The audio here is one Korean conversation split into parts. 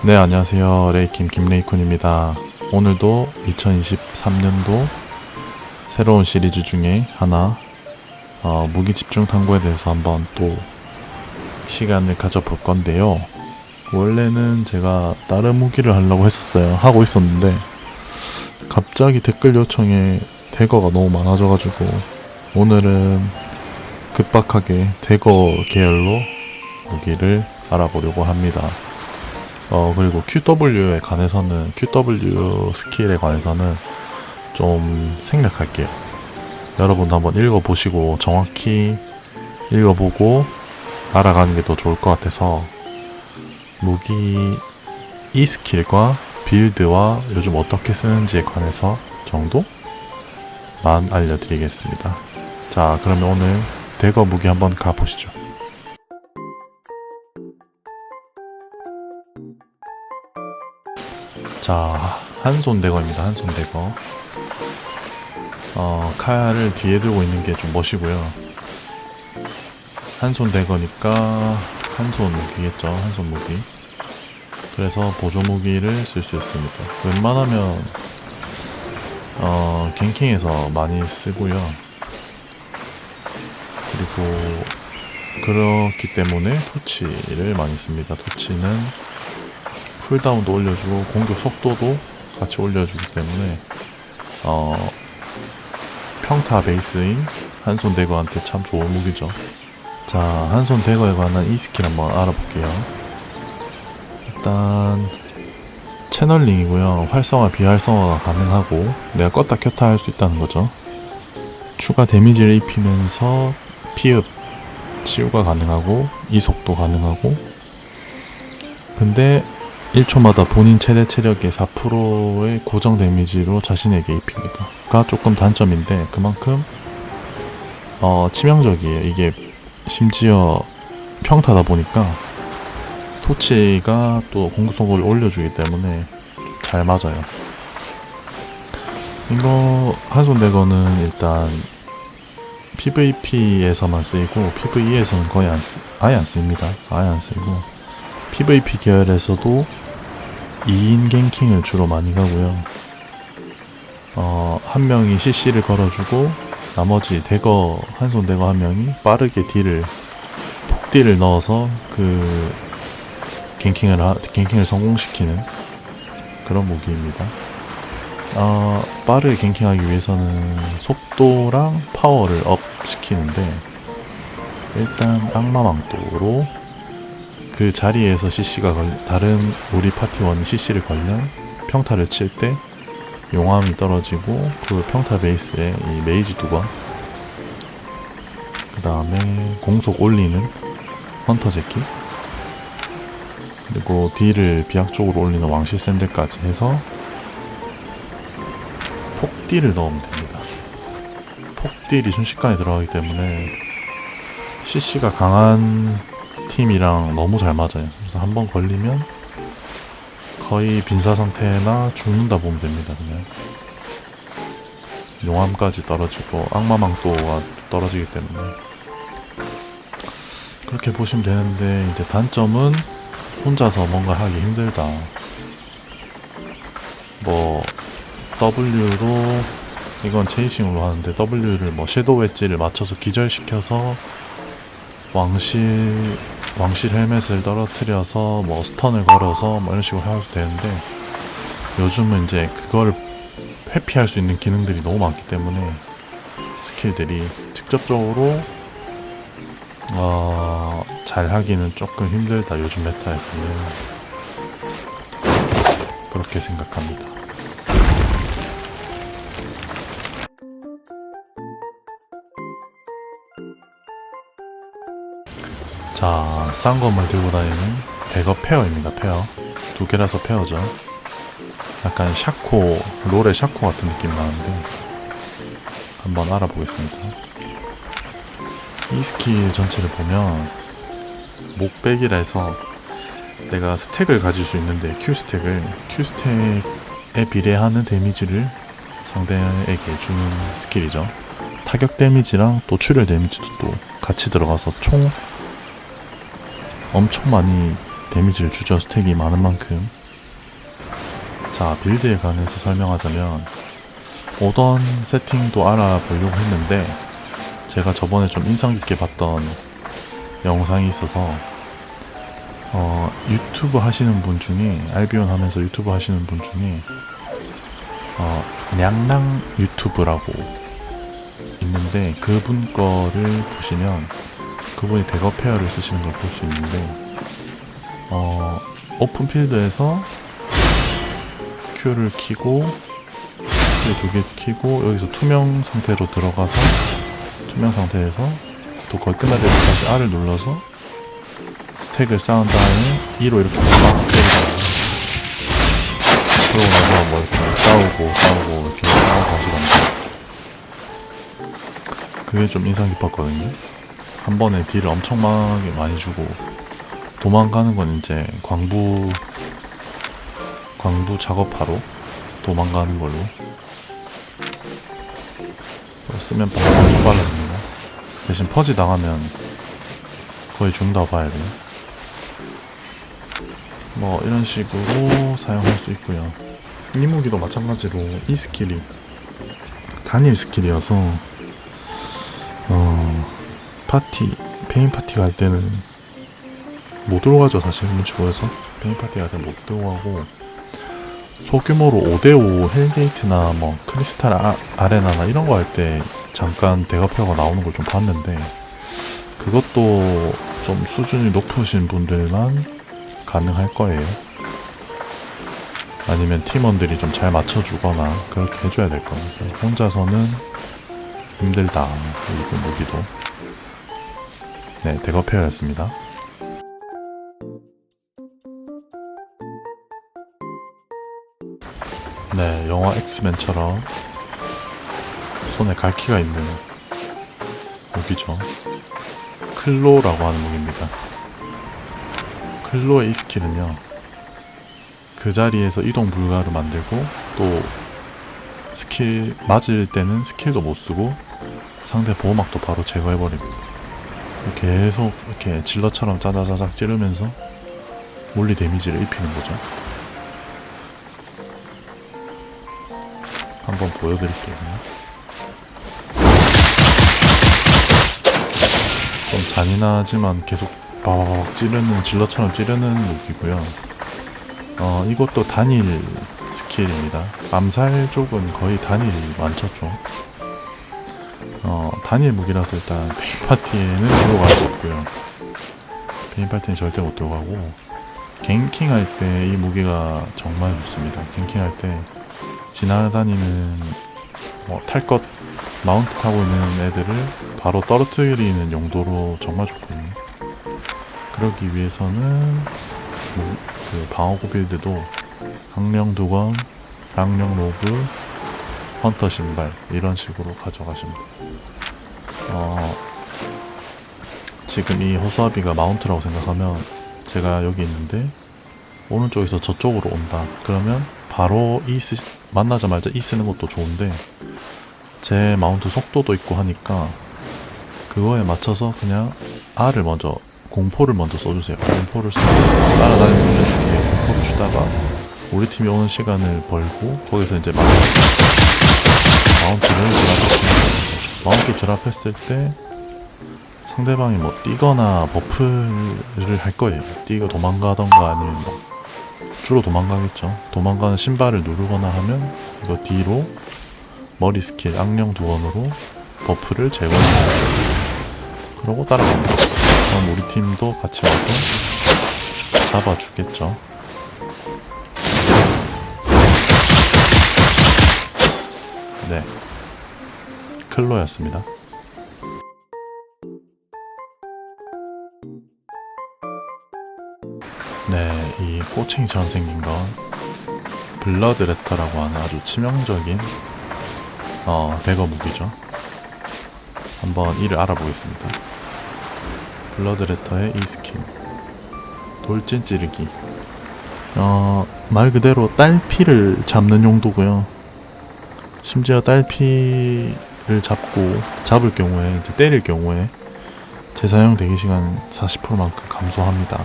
네, 안녕하세요. 레이킴 김레이쿤입니다. 오늘도 2023년도 새로운 시리즈 중에 하나, 무기 집중 탐구에 대해서 한번 또 시간을 가져볼 건데요. 원래는 제가 다른 무기를 하려고 했었어요. 하고 있었는데 갑자기 댓글 요청에 대거가 너무 많아져가지고 오늘은 급박하게 대거 계열로 무기를 알아보려고 합니다. 그리고 QW에 관해서는, QW 스킬에 관해서는 좀 생략할게요. 여러분도 한번 읽어보시고 정확히 읽어보고 알아가는 게 더 좋을 것 같아서 무기 이 스킬과 빌드와 요즘 어떻게 쓰는지에 관해서 정도만 알려드리겠습니다. 자, 그러면 오늘 대거 무기 한번 가보시죠. 자, 한손 대거입니다. 한손 대거. 칼을 뒤에 들고 있는 게 좀 멋이고요. 한손 대거니까 한손 무기겠죠. 한손 무기. 그래서 보조 무기를 쓸 수 있습니다. 웬만하면 갱킹에서 많이 쓰고요. 그리고 그렇기 때문에 토치를 많이 씁니다. 토치는 쿨다운도 올려주고 공격 속도도 같이 올려주기 때문에 평타 베이스인 한손 대거한테 참 좋은 무기죠. 자, 한손 대거에 관한 이 스킬 한번 알아볼게요. 일단 채널링이고요. 활성화 비활성화가 가능하고 내가 껐다 켰다 할 수 있다는 거죠. 추가 데미지를 입히면서 피흡 치유가 가능하고 이속도 가능하고, 근데 1초마다 본인 최대 체력의 4%의 고정 데미지로 자신에게 입힙니다. 가 조금 단점인데 그만큼 치명적이에요. 이게 심지어 평타다 보니까 토치가 또 공속을 올려주기 때문에 잘 맞아요. 이거 한손 대거는 일단 PVP에서만 쓰이고 PVE에서는 거의 아예 안 쓰입니다. 아예 안 쓰이고 PVP 계열에서도 2인 갱킹을 주로 많이 가고요. 한 명이 CC를 걸어주고 나머지 대거, 한손 대거 한 명이 빠르게 폭딜을 넣어서 그 갱킹을 성공시키는 그런 무기입니다. 빠르게 갱킹하기 위해서는 속도랑 파워를 업 시키는데, 일단 악마망토로 그 자리에서 CC가 다른 우리 파티원 CC를 걸면 평타를 칠 때 용암이 떨어지고 그 평타 베이스에 이 메이지 두과 그 다음에 공속 올리는 헌터 제키, 그리고 딜을 비약적으로 올리는 왕실 샌들까지 해서 폭딜을 넣으면 됩니다. 폭딜이 순식간에 들어가기 때문에 CC가 강한 팀이랑 너무 잘 맞아요. 그래서 한번 걸리면 거의 빈사 상태나 죽는다 보면 됩니다. 그냥 용암까지 떨어지고 악마망토가 떨어지기 때문에 그렇게 보시면 되는데, 이제 단점은 혼자서 뭔가 하기 힘들다. 뭐 W로, 이건 체이싱으로 하는데 W를 뭐 섀도우 웨지를 맞춰서 기절시켜서 왕실 헬멧을 떨어뜨려서 뭐 스턴을 걸어서 뭐 이런 식으로 해도 되는데, 요즘은 이제 그걸 회피할 수 있는 기능들이 너무 많기 때문에 스킬들이 직접적으로 잘 하기는 조금 힘들다. 요즘 메타에서는 그렇게 생각합니다. 자, 싼 것만 들고 다니는 대거 페어입니다. 페어 두 개라서 페어죠. 약간 샤코, 롤의 샤코 같은 느낌 나는데 한번 알아보겠습니다. 이 스킬 전체를 보면 목백이라 해서 내가 스택을 가질 수 있는데 Q스택에 비례하는 데미지를 상대에게 주는 스킬이죠. 타격 데미지랑 또 출혈 데미지도 또 같이 들어가서 총 엄청 많이 데미지를 주죠. 스택이 많은 만큼. 자, 빌드에 관해서 설명하자면 오던 세팅도 알아보려고 했는데 제가 저번에 좀 인상 깊게 봤던 영상이 있어서 유튜브 하시는 분 중에 알비온 하면서 유튜브 하시는 분 중에 냥랑 유튜브라고 있는데 그분 거를 보시면 그분이 대거 페어를 쓰시는 걸 볼 수 있는데 오픈필드에서 Q를 키고 Q 2개 키고 여기서 투명 상태로 들어가서 투명 상태에서 또 거의 끝날 때 다시 R을 눌러서 스택을 쌓은 다음에 E로 이렇게 막 때리고 그러고 나서 뭐 이렇게 싸우고 이렇게 싸우고 하시던데 그게 좀 인상 깊었거든요. 한 번에 딜을 엄청나게 많이 주고 도망가는 건 이제 광부 작업하러 도망가는 걸로 쓰면 아주 빨라집니다. 대신 퍼지 당하면 거의 죽는다고 봐야 돼요. 뭐 이런 식으로 사용할 수 있고요. 이 무기도 마찬가지로 이 스킬이 단일 스킬이어서 페인 파티 갈 때는 못 들어가죠. 사실 눈치 보여서 페인 파티 갈 때는 못 들어가고 소규모로 5대5 헬게이트나 뭐 크리스탈 아레나나 이런 거 할 때 잠깐 대가표가 나오는 걸 좀 봤는데 그것도 좀 수준이 높으신 분들만 가능할 거예요. 아니면 팀원들이 좀 잘 맞춰주거나 그렇게 해줘야 될 겁니다. 혼자서는 힘들다. 이거 무기도 네, 대거페어였습니다. 네, 영화 엑스맨처럼 손에 갈퀴가 있는 무기죠. 클로라고 하는 무기입니다. 클로의 이 스킬은요, 그 자리에서 이동 불가를 만들고 또 스킬 맞을 때는 스킬도 못 쓰고 상대 보호막도 바로 제거해버립니다. 계속 이렇게 질러처럼 짜자자작 찌르면서 물리 데미지를 입히는 거죠. 한번 보여드릴게요. 좀 잔인하지만 계속 빡 찌르는, 질러처럼 찌르는 무기고요. 이것도 단일 스킬입니다. 암살 쪽은 거의 단일 많쳤죠. 단일 무기라서 일단 페인 파티에는 들어갈 수 없고요. 페인 파티는 절대 못 들어가고 갱킹 할 때 이 무기가 정말 좋습니다. 갱킹 할 때 지나다니는 탈 것 마운트 타고 있는 애들을 바로 떨어뜨리는 용도로 정말 좋거든요. 그러기 위해서는 그 방어구 빌드도 항령 두건, 항령 로브, 헌터 신발 이런 식으로 가져가시면 돼요. 지금 이 호수아비가 마운트라고 생각하면 제가 여기 있는데 오른쪽에서 저쪽으로 온다. 그러면 바로 만나자마자 E 쓰는 것도 좋은데 제 마운트 속도도 있고 하니까 그거에 맞춰서 그냥 R을 먼저 공포를 먼저 써주세요. 공포를 쓰고 따라다니면서 이렇게 공포를 주다가 우리 팀이 오는 시간을 벌고 거기서 이제 마운트를 드랍했습니다. 마운트 드랍했을 때 상대방이 뭐 뛰거나 버프를 할 거예요. 뛰고 도망가던가 아니면 주로 도망가겠죠. 도망가는 신발을 누르거나 하면 이거 뒤로 머리 스킬 악령 두건으로 버프를 제거합니다. 그러고 따라갑니다. 그럼 우리 팀도 같이 와서 잡아주겠죠. 네, 클로였습니다. 네, 이 꼬챙이처럼 생긴 건 블러드 레터라고 하는 아주 치명적인 대거 무기죠. 한번 이를 알아보겠습니다. 블러드 레터의 이 스킬 돌진 찌르기. 말 그대로 딸피를 잡는 용도고요. 심지어 딸피를 잡을 경우에, 이제 때릴 경우에 재사용 대기시간 40%만큼 감소합니다.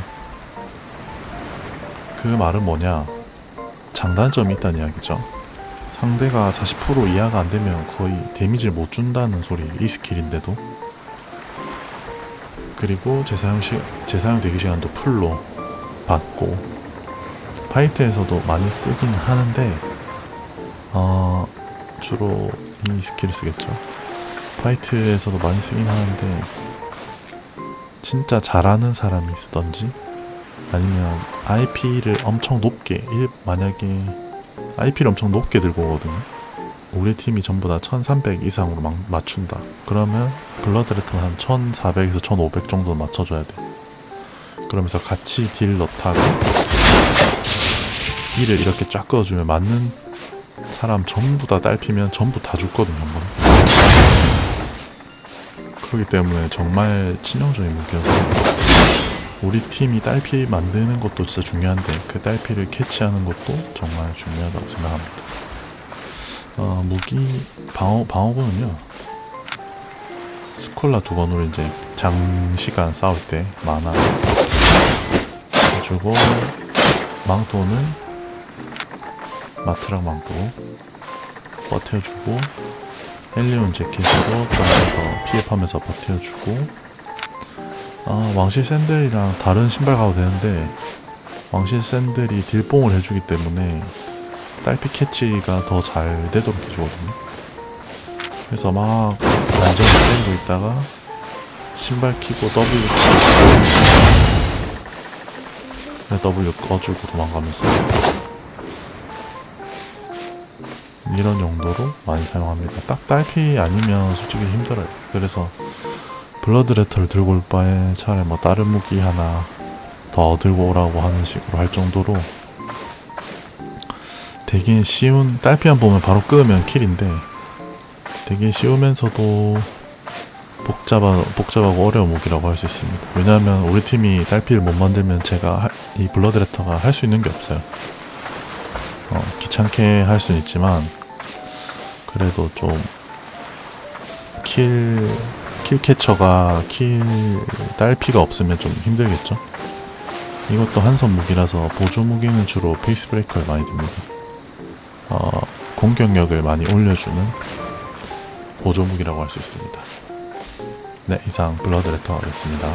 그 말은 뭐냐, 장단점이 있다는 이야기죠. 상대가 40% 이하가 안 되면 거의 데미지를 못 준다는 소리, 이 스킬인데도. 그리고 재사용 대기 시간도 풀로 받고, 파이트에서도 많이 쓰긴 하는데 주로 이 스킬을 쓰겠죠. 파이트에서도 많이 쓰긴 하는데 진짜 잘하는 사람이 쓰던지, 아니면 IP를 엄청 높게, 만약에 IP를 엄청 높게 들고 오거든요. 우리 팀이 전부 다 1300 이상으로 맞춘다. 그러면 블러드레터는 한 1400에서 1500 정도 맞춰줘야 돼. 그러면서 같이 딜 넣다가 딜을 이렇게 쫙 끌어주면 맞는 사람 전부 다 딸피면 전부 다 죽거든요, 한 번에. 그렇기 때문에 정말 치명적인 무기여서 우리 팀이 딸피 만드는 것도 진짜 중요한데 그 딸피를 캐치하는 것도 정말 중요하다고 생각합니다. 무기 방어구는요, 스콜라 2번으로 이제 장시간 싸울 때 만화 주고, 망토는 마트랑 망토로 버텨주고, 헬리온 재킷으로 또 피해하면서 버텨주고, 왕실 샌들이랑 다른 신발 가도 되는데 왕실 샌들이 딜뽕을 해주기 때문에 딸피 캐치가 더 잘 되도록 해주거든요. 그래서 막 난전을 때리고 있다가 신발 키고 W 꺼주고 도망가면서, 이런 용도로 많이 사용합니다. 딱 딸피 아니면 솔직히 힘들어요. 그래서 블러드레터를 들고 올 바에 차라리 뭐 다른 무기 하나 더 들고 오라고 하는 식으로 할 정도로 되게 쉬운, 딸피만 보면 바로 끄면 킬인데 되게 쉬우면서도 복잡하고 어려운 무기라고 할 수 있습니다. 왜냐하면 우리 팀이 딸피를 못 만들면 제가 이 블러드레터가 할 수 있는 게 없어요. 귀찮게 할 수는 있지만 그래도 좀 킬 캐쳐가 딸피가 없으면 좀 힘들겠죠. 이것도 한선 무기라서 보조 무기는 주로 페이스 브레이커를 많이 듭니다. 공격력을 많이 올려주는 보조 무기라고 할 수 있습니다. 네, 이상 블러드레터 하겠습니다.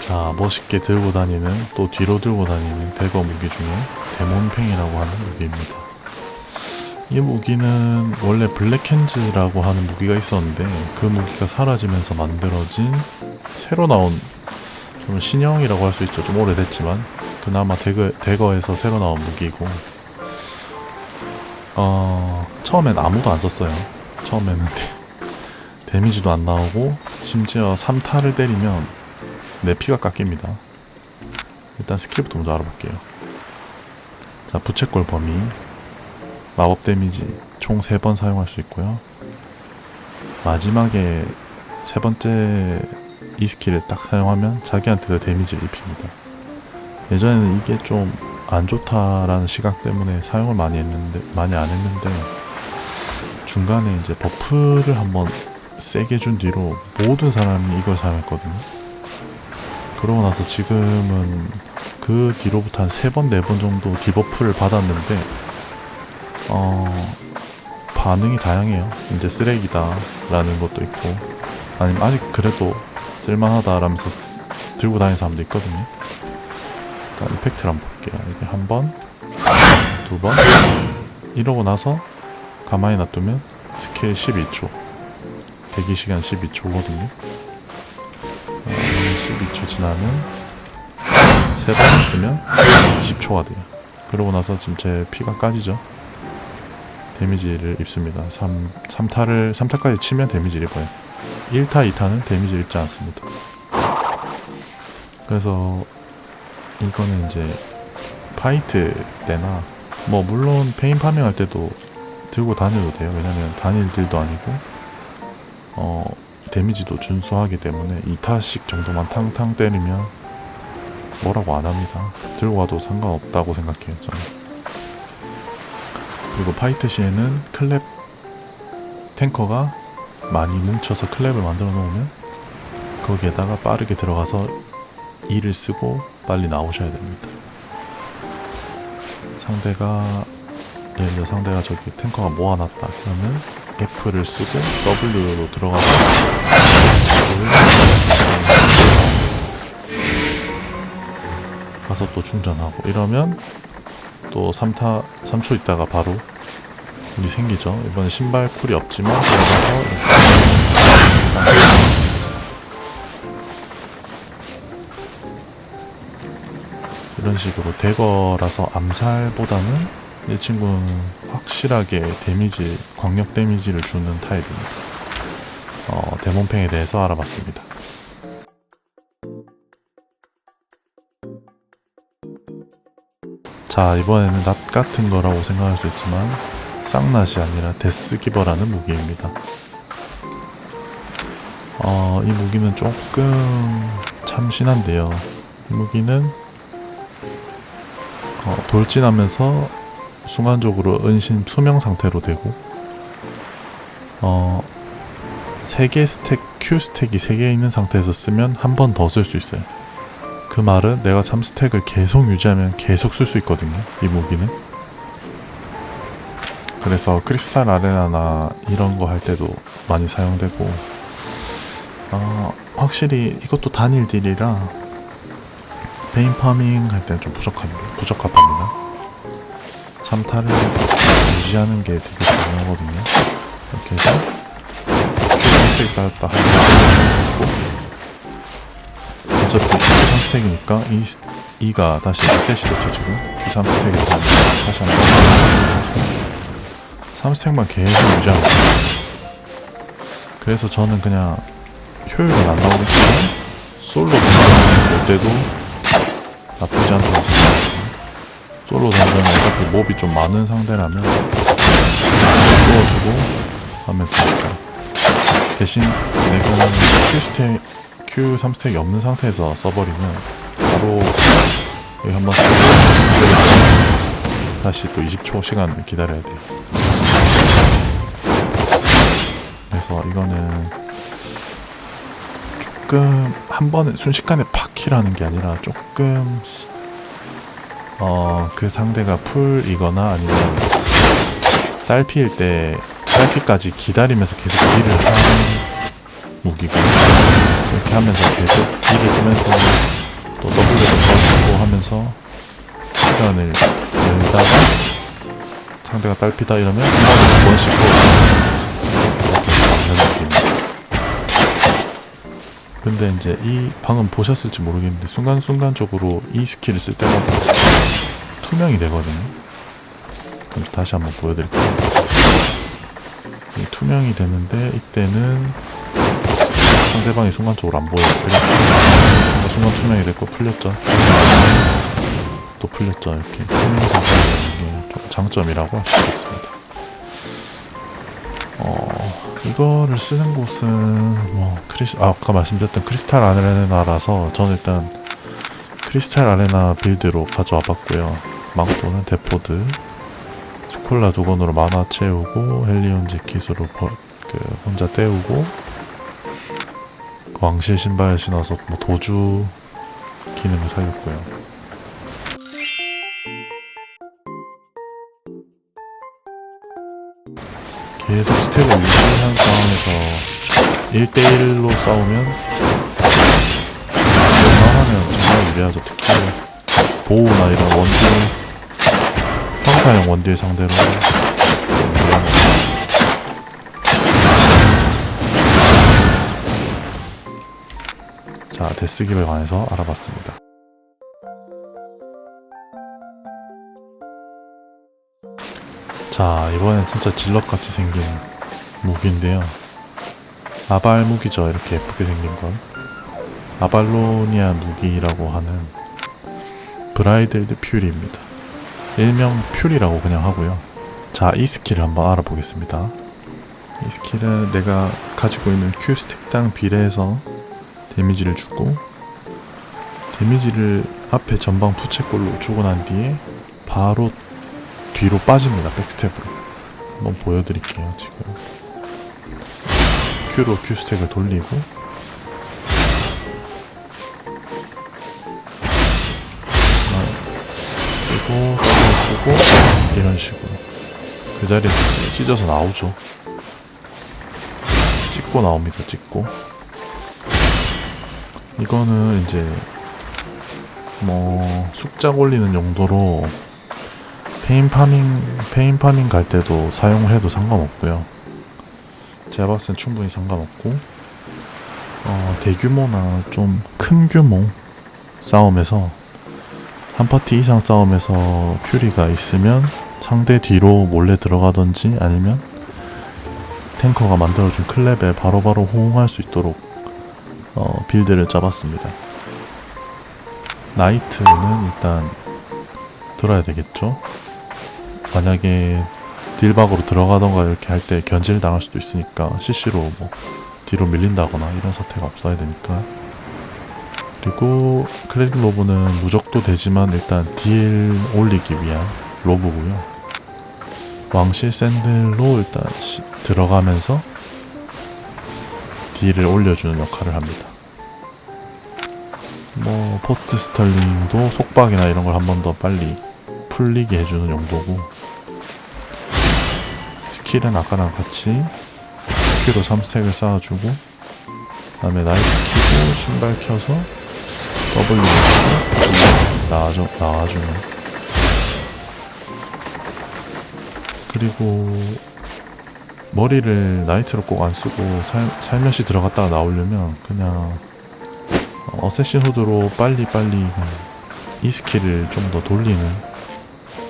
자, 멋있게 들고 다니는, 또 뒤로 들고 다니는 대거 무기 중에 데몬팽이라고 하는 무기입니다. 이 무기는 원래 블랙핸즈라고 하는 무기가 있었는데 그 무기가 사라지면서 만들어진 새로 나온 좀 신형이라고 할 수 있죠. 좀 오래됐지만 그나마 대거에서 새로 나온 무기고, 처음엔 아무도 안 썼어요. 처음에는 데미지도 안 나오고 심지어 3타를 때리면 내 피가 깎입니다. 일단 스킬부터 먼저 알아볼게요. 자, 부채꼴 범위, 마법 데미지 총 3번 사용할 수 있고요. 마지막에 세 번째 이 스킬을 딱 사용하면 자기한테도 데미지를 입힙니다. 예전에는 이게 좀 안 좋다라는 시각 때문에 사용을 많이 안 했는데 중간에 이제 버프를 한번 세게 준 뒤로 모든 사람이 이걸 사용했거든요. 그러고 나서 지금은 그 뒤로부터 한 3번, 4번 정도 디버프를 받았는데 반응이 다양해요. 이제 쓰레기다 라는 것도 있고, 아니면 아직 그래도 쓸만하다 라면서 들고 다니는 사람도 있거든요. 일단 이펙트를 한번 볼게요. 이게 한 번, 2번 이러고 나서 가만히 놔두면 스킬 12초, 대기시간 12초거든요 12초 지나면 3번 쓰면 20초가 돼요. 그러고 나서 지금 제 피가 까지죠. 데미지를 입습니다. 3타까지 치면 데미지를 입어요. 1타, 2타는 데미지를 입지 않습니다. 그래서 이거는 이제 파이트 때나 뭐 물론 페인 파밍할 때도 들고 다녀도 돼요. 왜냐면 단일 딜도 아니고 데미지도 준수하기 때문에 2타씩 정도만 탕탕 때리면 뭐라고 안 합니다. 들고 가도 상관없다고 생각해요, 저는. 그리고 파이트 시에는 클랩 탱커가 많이 뭉쳐서 클랩을 만들어 놓으면 거기에다가 빠르게 들어가서 E를 쓰고 빨리 나오셔야 됩니다. 예를 들어 상대가 저기 탱커가 모아놨다 그러면 F를 쓰고 W로 들어가서 가서 또 충전하고 이러면 또 3초 있다가 바로 쿨이 생기죠. 이번에 신발 쿨이 없지만 들어가서 이런 식으로 대거라서 암살보다는 이 친구는 확실하게 광역 데미지를 주는 타입입니다. 데몬팽에 대해서 알아봤습니다. 자, 이번에는 낫 같은 거라고 생각할 수 있지만 쌍낫이 아니라 데스기버라는 무기입니다. 이 무기는 조금 참신한데요. 이 무기는 돌진하면서 순간적으로 은신 투명 상태로 되고 3개 스택, Q 스택이 3개 있는 상태에서 쓰면 한 번 더 쓸 수 있어요. 그 말은 내가 3스택을 계속 유지하면 계속 쓸 수 있거든요, 이 무기는. 그래서 크리스탈 아레나나 이런 거 할 때도 많이 사용되고 확실히 이것도 단일 딜이라 베인 파밍 할 때는 좀 부적합합니다. 3타를 유지하는 게 되게 중요하거든요. 이렇게 해서 Q 3스택 쌓였다 하고 어차피 3스택이니까 E가 다시 리셋이 됐죠. 지금 이 3스택에서 다시 한번 3스택만 계속 유지합니다. 그래서 저는 그냥 효율은 안 나오겠지만 솔로 던전을 볼 때도 나쁘지 않다고 생각합니다. 솔로 던전은 어차피 몹이 좀 많은 상대라면 뚫어주고 하면 되니까. 대신 내가 Q 3스택이 없는 상태에서 써버리면 바로 여기 한번 쓰고 다시 또 20초 시간 기다려야 돼요. 그래서 이거는 조금 한 번에 순식간에 팍 킬하는 게 아니라 조금 그 상대가 풀이거나 아니면 딸피일 때 딸피까지 기다리면서 계속 딜을 하는 무기고 이렇게 하면서 계속 딜을 쓰면서 또 W를 써주고 하면서 시간을 열다가 상대가 딸피다 이러면 한 번씩 이렇게 막는 느낌입니다. 근데 이제 방금 보셨을지 모르겠는데 순간순간적으로 이 스킬을 쓸 때마다 투명이 되거든요. 그럼 다시 한번 보여드릴게요. 투명이 되는데 이때는 상대방이 순간적으로 안 보여요. 순간 투명이 됐고 풀렸죠. 또 풀렸죠. 이렇게 투명 상태가 되는 게 좀 장점이라고 할 수 있겠습니다. 이거를 쓰는 곳은 아까 말씀드렸던 크리스탈 아레나라서 저는 일단 크리스탈 아레나 빌드로 가져와 봤고요. 망토는 데포드, 스콜라 두건으로 마나 채우고 헬리온 재킷으로 혼자 때우고 왕실 신발 신어서 도주 기능을 살렸고요. 계속 스택을 유지하는 상황에서 1대1로 싸우면 웬만하면 정말 유리하죠. 특히 보우나 이런 원딜 평타형 원딜 상대로 자, 데스깁에 관해서 알아봤습니다. 자, 이번엔 진짜 질럿같이 생긴 무기인데요. 아발 무기죠. 이렇게 예쁘게 생긴 건 아발로니아 무기라고 하는 브라이들드 퓨리입니다. 일명 퓨리라고 그냥 하고요. 자, 이 스킬을 한번 알아보겠습니다. 이 스킬은 내가 가지고 있는 Q 스택당 비례해서 데미지를 주고 데미지를 앞에 전방 부채꼴로 주고 난 뒤에 바로 뒤로 빠집니다. 백스텝으로 한번 보여드릴게요. 지금 Q로 Q 스택을 돌리고 쓰고 이런 식으로 그 자리에서 찢어서 나오죠. 찍고 나옵니다. 찍고 이거는 이제 뭐 숙작 올리는 용도로 페인 파밍 갈 때도 사용해도 상관없고요. 제가 봤을 땐 충분히 상관없고 대규모나 좀 큰 규모 싸움에서 한 파티 이상 싸움에서 퓨리가 있으면 상대 뒤로 몰래 들어가던지 아니면 탱커가 만들어준 클랩에 바로바로 호응할 수 있도록 빌드를 짜봤습니다. 나이트는 일단 들어야 되겠죠. 만약에 딜박으로 들어가던가 이렇게 할 때 견제를 당할 수도 있으니까 CC로 뭐 뒤로 밀린다거나 이런 사태가 없어야 되니까. 그리고 클레릭 로브는 무적도 되지만 일단 딜 올리기 위한 로브고요. 왕실 샌들로 일단 들어가면서 딜을 올려주는 역할을 합니다. 뭐 포트 스털링도 속박이나 이런 걸 한 번 더 빨리 풀리게 해주는 용도고, 스킬은 아까랑 같이 스킬로 3스택을 쌓아주고, 그 다음에 나이트 키고 신발 켜서 W 나와주는. 그리고 머리를 나이트로 꼭 안 쓰고 살며시 들어갔다가 나오려면 그냥 어쌔신 후드로 빨리 이 스킬을 좀 더 돌리는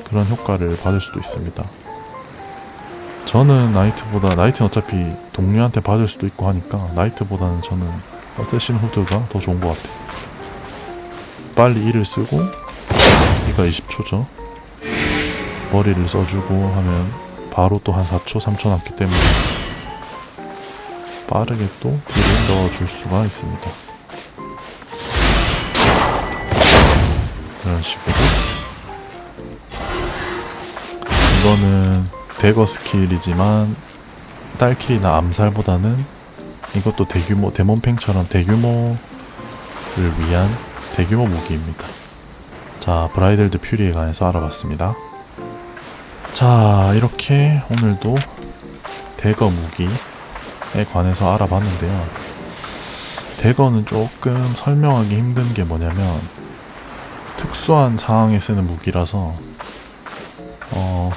그런 효과를 받을 수도 있습니다. 저는 나이트는 어차피 동료한테 받을 수도 있고 하니까 나이트보다는 저는 어쌔신 후드가 더 좋은 것 같아요. 빨리 E를 쓰고 E가 20초죠. 머리를 써주고 하면 바로 또 한 4초, 3초 남기 때문에 빠르게 또 딜을 넣어줄 수가 있습니다. 이런 식으로. 이거는 대거 스킬이지만 딸킬이나 암살보다는 이것도 대규모 데몬팽처럼 대규모를 위한 대규모 무기입니다. 자, 브라이델드 퓨리에 관해서 알아봤습니다. 자, 이렇게 오늘도 대거 무기에 관해서 알아봤는데요. 대거는 조금 설명하기 힘든 게 뭐냐면 특수한 상황에 쓰는 무기라서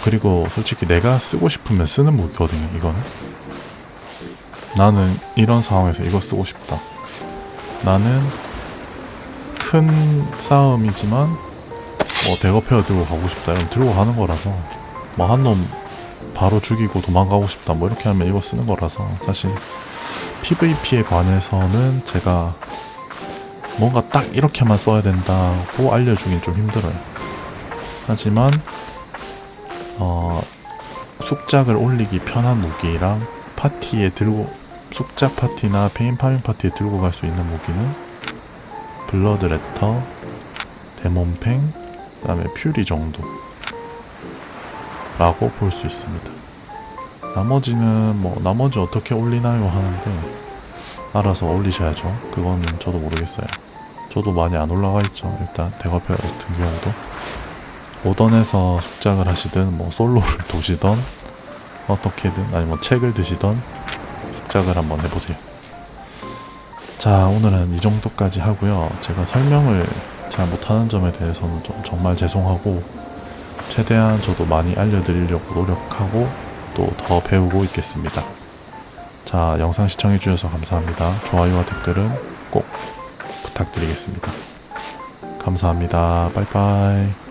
그리고 솔직히 내가 쓰고 싶으면 쓰는 무기거든요. 이거는 나는 이런 상황에서 이거 쓰고 싶다, 나는 큰 싸움이지만 뭐 대거페어 들고 가고 싶다 이러면 들고 가는 거라서, 뭐 한 놈 바로 죽이고 도망가고 싶다 뭐 이렇게 하면 이거 쓰는 거라서, 사실 PVP에 관해서는 제가 뭔가 딱 이렇게만 써야 된다고 알려주긴 좀 힘들어요. 하지만 숙작을 올리기 편한 무기랑 파티에 숙작 파티나 페인 파밍 파티에 들고 갈 수 있는 무기는 블러드 레터, 데몬팽, 그 다음에 퓨리 정도 라고 볼 수 있습니다. 나머지는 나머지 어떻게 올리나요 하는데 알아서 올리셔야죠. 그거는 저도 모르겠어요. 저도 많이 안 올라가 있죠. 일단 대거표 같은 경우도 오던에서 숙작을 하시든 뭐 솔로를 도시던 어떻게든 아니 뭐 책을 드시던 숙작을 한번 해보세요. 자, 오늘은 이 정도까지 하고요. 제가 설명을 잘 못하는 점에 대해서는 정말 죄송하고, 최대한 저도 많이 알려드리려고 노력하고 또 더 배우고 있겠습니다. 자, 영상 시청해주셔서 감사합니다. 좋아요와 댓글은 꼭 부탁드리겠습니다. 감사합니다. 빠이빠이.